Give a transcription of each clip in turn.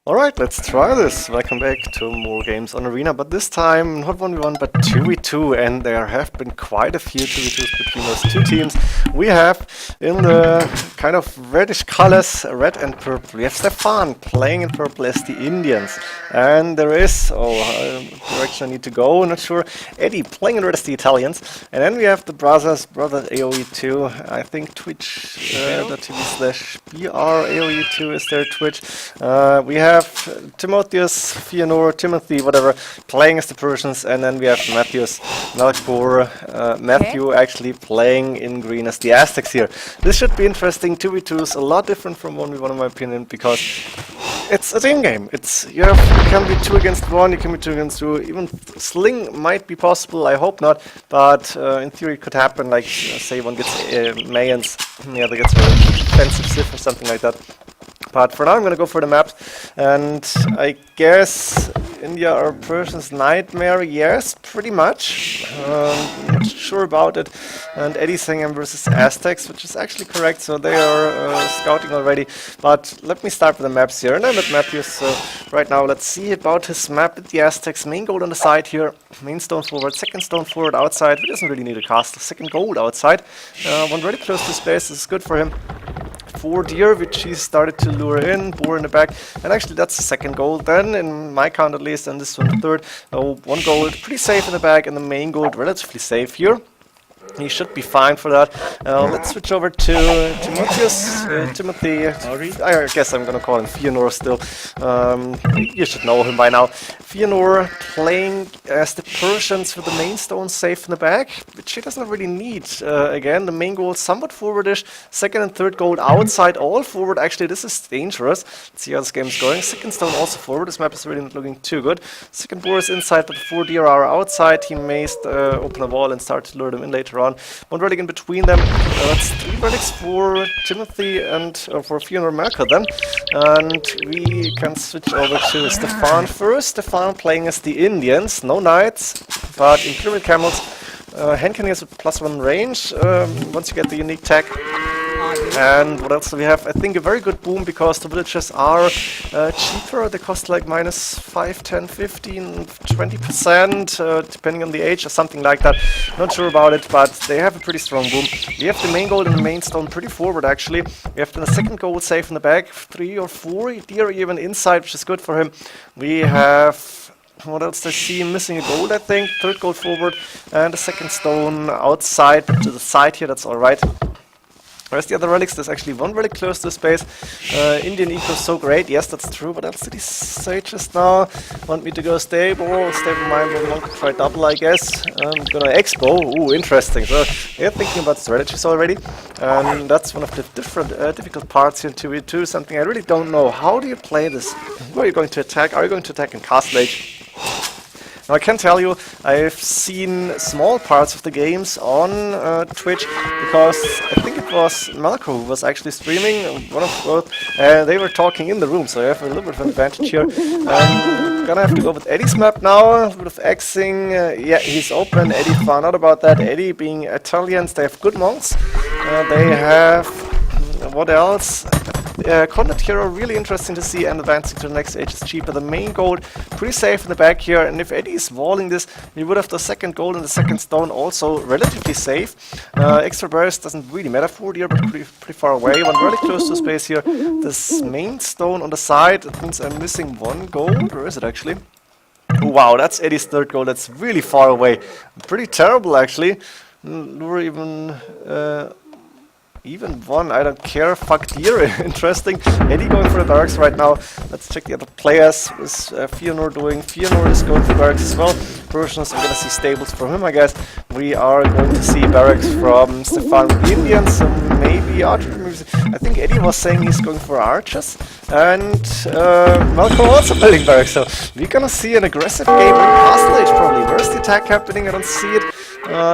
Alright, let's try this. Welcome back to more games on Arena, but this time not 1v1 but 2v2, and there have been quite a few 2v2s between those two teams. We have in the kind of reddish colors, red and purple, we have Stefan playing in purple as the Indians, and there is, direction I need to go, not sure, Edie playing in red as the Italians, and then we have the brothers AOE2, I think twitch.tv/BR AOE2 is their Twitch. We have Timotheus, Feanor, Timothy, whatever, playing as the Persians, and then we have Melkor, Matthew actually playing in green as the Aztecs here. This should be interesting. 2v2 is a lot different from 1v1 in my opinion, because it's a team game. You can be 2 against 1, you can be 2 against 2, even sling might be possible, I hope not, but in theory it could happen, like say one gets Mayans, the other gets a defensive Sif or something like that. But for now I'm gonna go for the map, and I guess India or Persian's nightmare, yes, pretty much. Not sure about it. And Edie Stefan versus Aztecs, which is actually correct, so they are scouting already. But let me start with the maps here, and I'm at Matthews, so right now let's see about his map with the Aztecs. Main gold on the side here, main stone forward, second stone forward outside. He doesn't really need a cast, second gold outside. One really close to space, this is good for him. 4 deer, which he started to lure in, boar in the back, and actually that's the second gold then, in my count at least, and this one the third. 1 gold, pretty safe in the back, and the main gold relatively safe here. He should be fine for that. Let's switch over to Timothy. I guess I'm gonna call him Feanor still. You should know him by now. Feanor playing as the Persians with the main stone safe in the back, which he doesn't really need. Again, the main gold somewhat forwardish. Second and third gold outside, all forward. Actually, this is dangerous. Let's see how this game is going. Second stone also forward. This map is really not looking too good. Second boar is inside, but the 4 deer are outside. He may open a wall and start to lure them in later on. 1 relic in between them. That's 3 relics for Timothy and for Feanor Melkor then. And we can switch over to Stefan first. Stefan playing as the Indians, no knights, but Imperial camels. Hand cannon has a +1 range once you get the unique tag. And what else do we have? I think a very good boom, because the villages are cheaper. They cost like -5, 10, 15, 20%, depending on the age or something like that. Not sure about it, but they have a pretty strong boom. We have the main gold and the main stone pretty forward actually. We have the second gold safe in the back, 3 or 4 deer even inside, which is good for him. We have... what else do I see? Missing a gold, I think. Third gold forward, and the second stone outside, but to the side here, that's alright. Where's the other relics? There's actually 1 relic close to space. Indian eco is so great. Yes, that's true. What else did he say just now? Want me to go stable? Stable mindful, one could try double, I guess. I'm gonna expo. Ooh, interesting. So they're thinking about strategies already. That's one of the difficult parts here in 2v2. Something I really don't know. How do you play this? Who are you going to attack? Are you going to attack in Castle Age? Now I can tell you, I've seen small parts of the games on Twitch, because I think it was Melkor who was actually streaming, one of both. They were talking in the room, so I have a little bit of an advantage here. Gonna have to go with Eddie's map now, a bit of Xing. Yeah, he's open. Eddie found out about that. Eddie being Italians, they have good monks. They have... what else? Content hero, really interesting to see, and advancing to the next age is cheaper. The main gold, pretty safe in the back here, and if Eddie is walling this, we would have the second gold and the second stone also relatively safe. Extra burst doesn't really matter for deer, but pretty far away. 1 really close to space here. This main stone on the side, it means I'm missing 1 gold. Where is it actually? Oh, wow, that's Eddie's third gold. That's really far away. Pretty terrible actually. Lure even 1, I don't care, fuck deer, interesting. Eddie going for the barracks right now. Let's check the other players. What is Feanor doing? Feanor is going for barracks as well. Persians, I'm gonna see stables for him, I guess. We are going to see barracks from Stefan with the Indians, so maybe archers. I think Eddie was saying he's going for archers. And Melkor also building barracks, so we're gonna see an aggressive game in Castle Age probably. Where's the attack happening? I don't see it.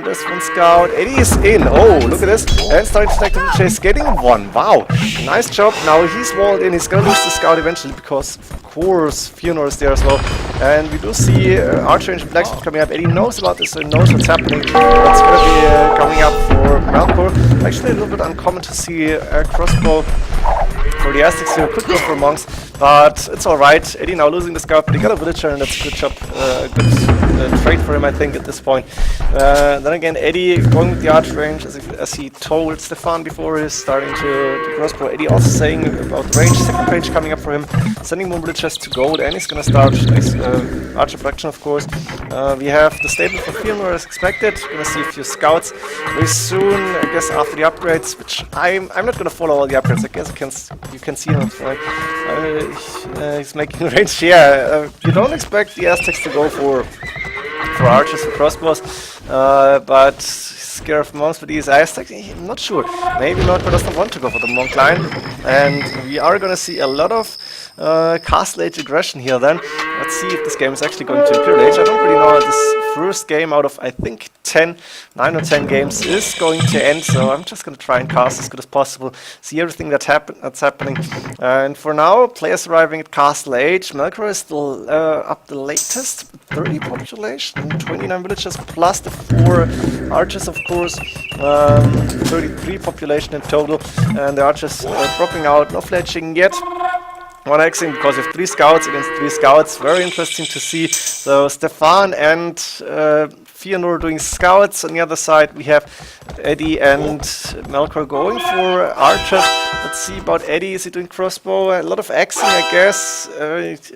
There's 1 scout. Eddie is in. Oh, look at this. And starting to attack the chase. Getting 1. Wow. Nice job. Now he's walled in. He's going to lose the scout eventually, because, of course, Feanor is there as well. And we do see Archer and Blacksmith coming up. Eddie knows about this, so he knows what's happening. That's going to be coming up for Melkor. Actually, a little bit uncommon to see a crossbow for the Aztecs here. Could go for monks, but it's alright. Eddie now losing the scout, but he got a villager, and that's a good job. Good trade for him, I think, at this point. Then again, Eddie going with the arch range, as he told Stefan before he's starting to crossbow. Eddie also saying about the range, second range coming up for him, sending more villagers to gold, and he's gonna start archer production, of course. We have the stable for Feanor as expected. We're gonna see a few scouts very soon, I guess, after the upgrades, which I'm not gonna follow all the upgrades. I guess you can see him. He's making range. Yeah, you don't expect the Aztecs to go for archers and crossbows, but scared of monks with these Aztecs. I'm not sure. Maybe Melkor doesn't want to go for the monk line, and we are gonna see a lot of castle age aggression here. Then let's see if this game is actually going to Imperial Age. I don't really know how this first game out of, I think, 9 or 10 games is going to end, so I'm just going to try and cast as good as possible, see everything that's happening. And for now, players arriving at Castle Age. Melkor is still up the latest, 30 population, 29 villagers, plus the 4 archers, of course, 33 population in total, and the archers dropping out, no fletching yet. One Xing because you have 3 scouts against 3 scouts. Very interesting to see. So Stefan and Feanor doing scouts. On the other side we have Eddie and Melkor going for archers. Let's see about Eddie. Is he doing crossbow? A lot of Xing, I guess.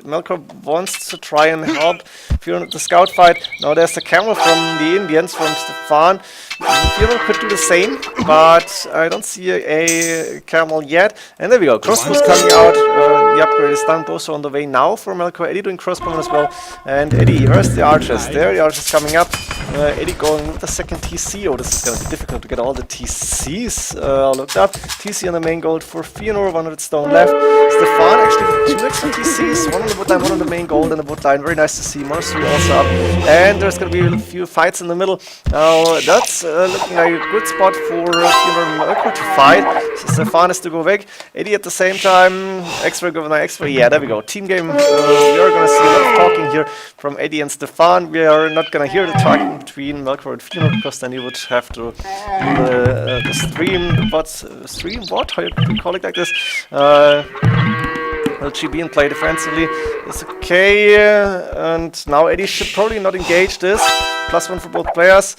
Melkor wants to try and help Feanor at the scout fight. Now there's the camel from the Indians, from Stefan. Feanor could do the same, but I don't see a camel yet. And there we go. Crossbows coming out. The upgrade is done. Both are on the way now for Melkor. Eddie doing crossbow as well. And Eddie, where's the archers? There, the archers coming up. Eddie going with the second TC. Oh, this is going to be difficult to get all the TCs looked up. TC on the main gold for Feanor, 100 stone left. Stefan actually with 2 extra TCs, one on the woodline, one on the main gold and the woodline. Very nice to see. Monastery also up. And there's going to be a few fights in the middle. Now, that's looking like a good spot for Feanor and Melkor to fight. So Stefan has to go back. Eddie at the same time. Extra governor, extra. Yeah, there we go. Team game. We are going to see a lot of talking here from Eddie and Stefan. We are not going to hear the talking between Melkor and Feanor, because then you would have to the stream what? How you call it like this? LGB and play defensively is okay, and now Eddie should probably not engage this. +1 for both players.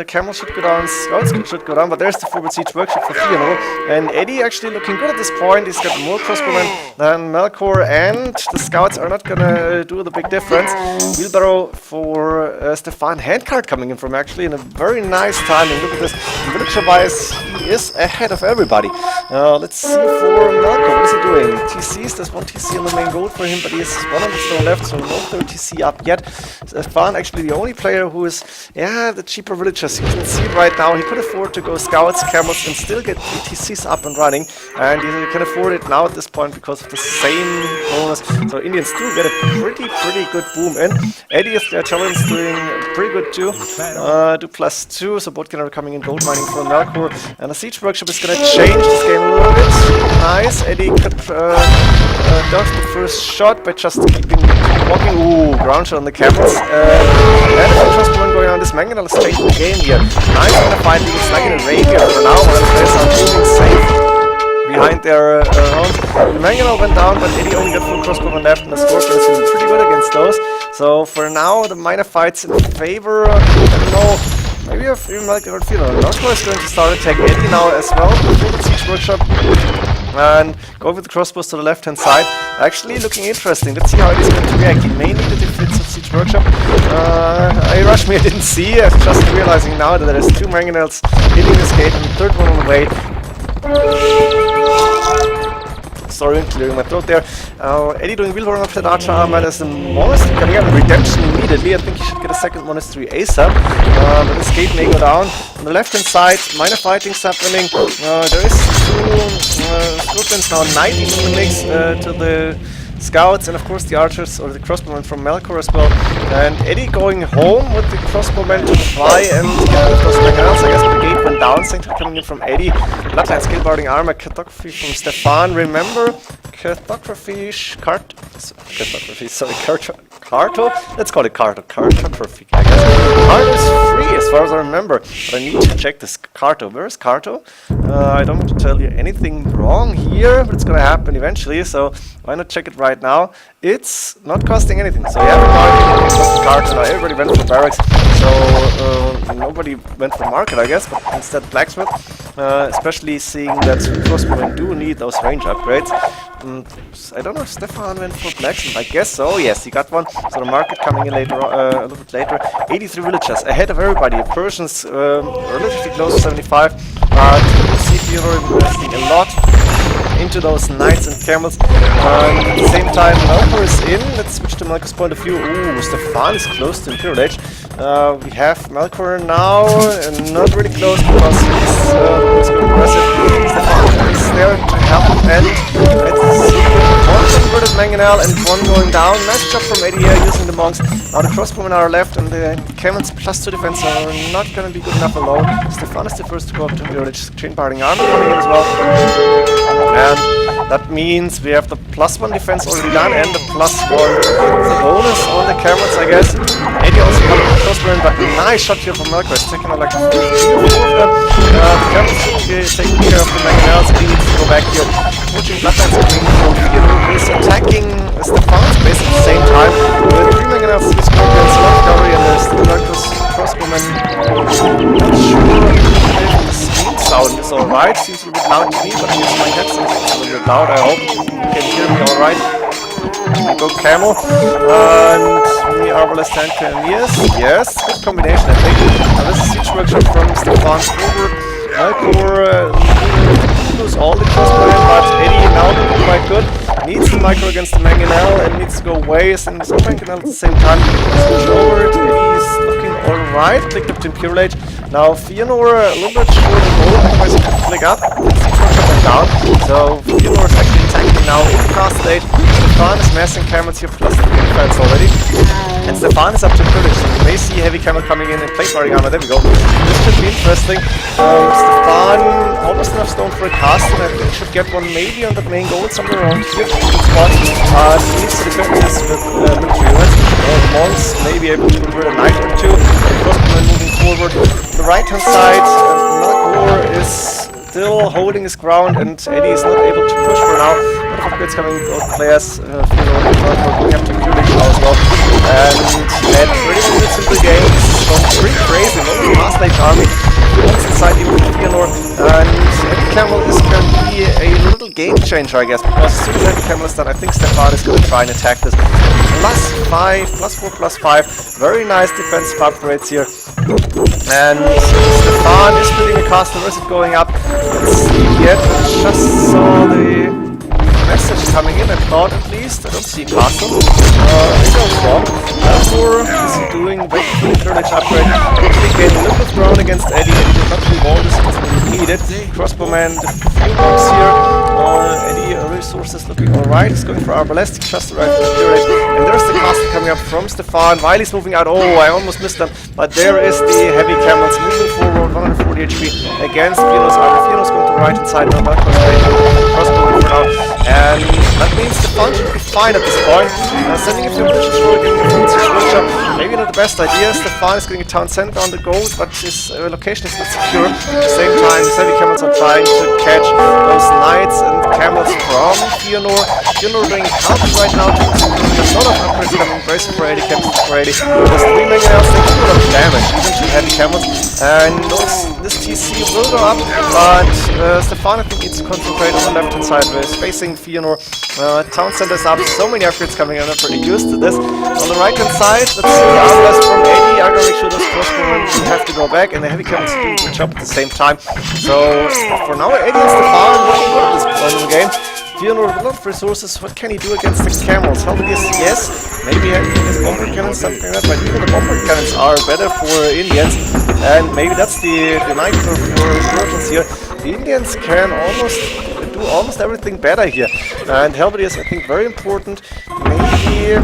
Camel should go down, Scouts should go down, but there's the forward siege workshop for Feanor. And Eddie actually looking good at this point. He's got more crossbowmen than Melkor, and the Scouts are not gonna do the big difference. Wheelbarrow for Stefan. Handcard coming in from actually in a very nice time. And look at this. Villager-wise, he is ahead of everybody. Let's see for Melkor. What is he doing? TCs. There's 1 TC on the main gold for him, but he has 100 stone left, so no 3rd TC up yet. Stefan actually the only player who is, the cheaper villagers. You can see it right now. He could afford to go scouts, camels, and still get 3 TCs up and running. And he can afford it now at this point because of the same bonus. So Indians do get a pretty good boom in. Eddie is their challenge doing pretty good too. Do +2, so both are coming in gold mining for Melkor. And the siege workshop is gonna change this game a little bit. Nice. Eddie could dodge the first shot by just keeping walking. Ooh, ground shot on the camels. And the first one going on, this Mangonel is changing the game here. Nice kind of fighting, it's like in a raid here for now, while the players are moving safe behind their own. The Mangonel went down, but Eddie only got full crossbow left, and the Scorpion is doing pretty good against those. So for now, the minor fights in favor, I don't know, maybe even like a Feanor. Melkor is going to start attacking Eddie now as well, with the siege workshop. And go with the crossbows to the left-hand side. Actually looking interesting. Let's see how it is going to react. He may need the defense of Siege Workshop. I rushed me, I didn't see. I'm just realizing now that there's 2 Mangonels hitting this gate and the 3rd one on the way. Sorry, clearing my throat there. Eddie doing wheelbarrow up that archer armor. There's a monastery coming up. Redemption immediately. I think he should get a second monastery ASAP. But this gate may go down. On the left hand side, minor fighting's happening. There is 2 Scorpions now, knighting in the mix to the scouts, and of course the archers or the crossbowmen from Melkor as well. And Eddie going home with the crossbowmen to try and get rid of those Mangonels. I guess the gate went down. Sanctuary coming in from Eddie. Bloodline skill guarding armor. Cartography from Stefan. Remember, cartography. Carto? Let's call it Carto. Cartography, I guess. Carto is free as far as I remember, but I need to check this. Carto. Where is Carto? I don't want to tell you anything wrong here, but it's gonna happen eventually, so why not check it right now? It's not costing anything, so you have a card, now everybody went for barracks, so nobody went for market, I guess, but instead blacksmith, especially seeing that crossbowmen do need those range upgrades. I don't know if Stefan went for blacksmith, I guess so, yes, he got one, so the market coming in later, a little bit later. 83 villagers, ahead of everybody, Persians relatively close to 75, but you see Feanor investing a lot into those knights and camels. At the same time, Melkor is in. Let's switch to Melkor's point of view. Ooh, Stefan is close to Imperial Age. We have Melkor now, and not really close because he's going aggressive. Stefan is there to help, and let's see one converted Mangonel and one going down. Nice job from Edie here using the monks. Now the crossbowmen are left, and the camels +2 defense are not going to be good enough alone. Stefan is the first to go up to Imperial Age. Chain parting armor coming in as well. And that means we have the +1 defense already done and the +1 the bonus on the camels, I guess. Edie also coming with crossbowmen, but nice shot here from Melkor. He's taking out like 3 or 4 of them. The camels should be taking care of the Mangonels. He needs to go back here. Watching Bloodlines coming from Feanor, who's attacking Stefan's base at the same time. With 3 Mangonels, he's going against one cavalry, and there's still Melkor's crossbowmen. Not sure if the speed sound is alright. Seems a little bit loud to me, but I guess my headset is a little bit loud. I hope you can hear me alright. Go camel, and the Arbalest tank Cannoneers. Yes, good combination, I think. Now this is siege workshop from Stefan over. Melkor lose all the crossbowmen, but Edie now looking quite good. Needs the micro against the Mangonel and needs to go away, and the Mangonel at the same time. Switch over to Edie's looking alright. Clicked up to Imperial Age. Now Feanor a little bit short and low, otherwise he can click up. Siege workshop went down. So Feanor is actually tanking now in fast state. Stefan is massing camels here plus 3 defense already. And Stefan is up to Imperial Age, so you may see heavy camel coming in and plate parting armor. There we go. This should be interesting. Stefan almost enough stone for a cast, and I think should get one maybe on the main goal somewhere around here. Spot. He needs to defend this with military units. The monks may be able to convert a knight or two. The crossbowmen moving forward. On the right hand side, Melkor is still holding his ground, and Edie is not able to push for now. A lot of upgrades coming with both players. Feanor and Melkor going up to Imperial Age now as well. And at 30 minutes into the game, it's gone pretty crazy. No fast late army. Once inside even Feanor, and Heavy Camel is going to be a little game changer, I guess, because as soon as Heavy Camel is done, I think Stefan is going to try and attack this. +5, +4, +5, very nice defensive upgrades here. And Stefan is building a castle. Where is it going up? Let's see yet. I just saw the message coming in, I thought at least. I don't see a castle. Maybe I was wrong. Melkor is doing wait for the Imperial Age upgrade. Quickly gain a little bit of ground against Edie. Edie did not really want this, it's really needed. Crossbowman, the few bombs here. Edie resources looking alright. He's going for Arbalest, just arrived at the Imperial Age. And there's the castle coming up from Stefan. While he's moving out, oh, I almost missed them. But there is the heavy camels moving forward, 140 HP against Feanor's army. Feanor's going to the right hand side, now Melkor's crossbowman for now. And that means Stefan should be fine at this point. Sending a few militias forward in the siege workshop, maybe not the best idea. Stefan is getting a town center on the gold, but his location is not secure. At the same time, his heavy camels are trying to catch those knights and camels from Feanor. Feanor doing help right now. There's a lot of upgrades coming. Bracing for 80, camels for 80. There's 3 Mangonels taking a lot of damage, even to heavy camels. And this TC will go up, but Stefan I think needs to concentrate on the left hand side where he's facing Feanor. Town center is up, so many upgrades coming in, I'm not pretty used to this. On the right hand side, let's see the Arbalest from Edie. I'm gonna make sure those crossbowmen have to go back, and the heavy camels do a good job at the same time. So for now, Edie and Stefan looking good at this point in the game. Feanor with a lot of resources, what can he do against the camels? Halberdiers, yes, maybe his bomber cannons, something like that, but even the bomber cannons are better for Indians, and maybe that's the nightmare for Persians here. The Indians can do almost everything better here, and Halberdiers I think very important. Maybe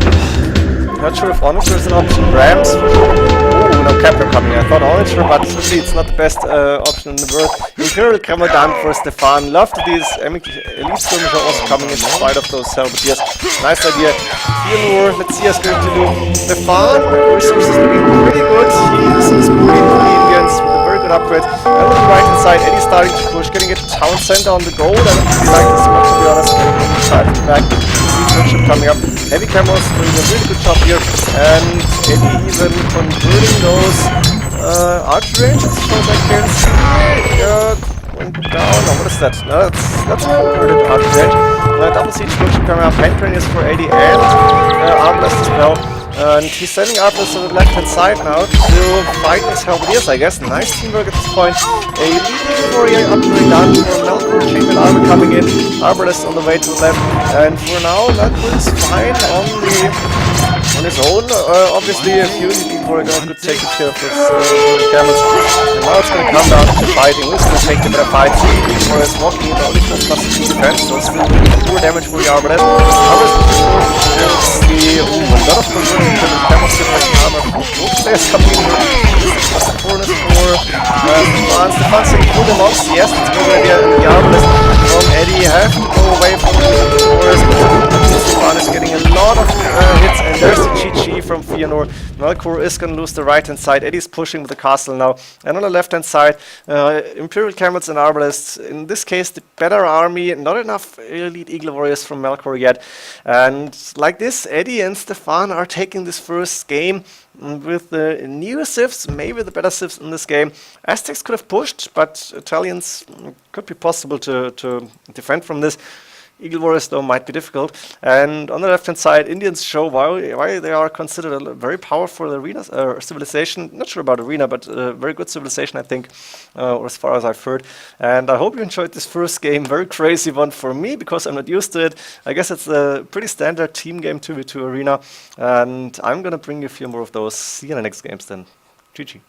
not sure if Onager is an option. Rams. Oh, no Kepler coming. I thought Onager, but obviously it's not the best option in the world. Imperial Camel down for Stefan. Love to these elite skirmisher also coming in spite of those Halberdiers. Nice idea. Feanor, let's see how it's going to do. Stefan, resources looking pretty good. He is screwing the Indians with a very good upgrades. And on the right hand side, Eddie starting to push, getting a town center on the gold. I don't really like this much, to be honest. Getting on the side of the back. See friendship coming up. Heavy camos doing a really good job here. And Eddie even converting those archer ranges, as far as I can see. Going down. Oh, what is that? No, that's a converted archer range. Double siege friendship coming up. Hand grenades for Eddie and armblast as well. And he's sending Arbalest to the left-hand side now to fight his Halberdiers, I guess. Nice teamwork at this point. A leading warrior upgrade done for Melkor. Chainmail armor coming in. Arbalest on the way to the left. And for now, Melkor is fine on his own. Obviously, a few leading warrior could take care of his camels. And now it's going to come down to fighting. Who's going to take the better fight? Leading warrior is walking in only plus defense, so it's still poor damage for the Arbalest. Arbalest is the a lot of conversion. Camels different armor. Both players coming in here. Plus the corners for Stefan. Stefan saying pull them off. Yes, it's a good idea. The Arbalest from Eddie have to go away from the forest. Stefan is getting a lot of hits, and there's the GG from Feanor. Melkor is going to lose the right hand side. Eddie's pushing with the castle now. And on the left hand side, Imperial Camels and Arbalests. In this case, the better army. Not enough elite Eagle Warriors from Melkor yet. And like this, Eddie and Stefan are taking this first game with the newer civs, maybe the better civs in this game. Aztecs could have pushed, but Italians could be possible to defend from this. Eagle Warriors, though, might be difficult. And on the left-hand side, Indians show why they are considered a very powerful arena civilization. Not sure about arena, but a very good civilization, I think, or as far as I've heard. And I hope you enjoyed this first game. Very crazy one for me, because I'm not used to it. I guess it's a pretty standard team game 2v2 arena. And I'm going to bring you a few more of those. See you in the next games then. GG.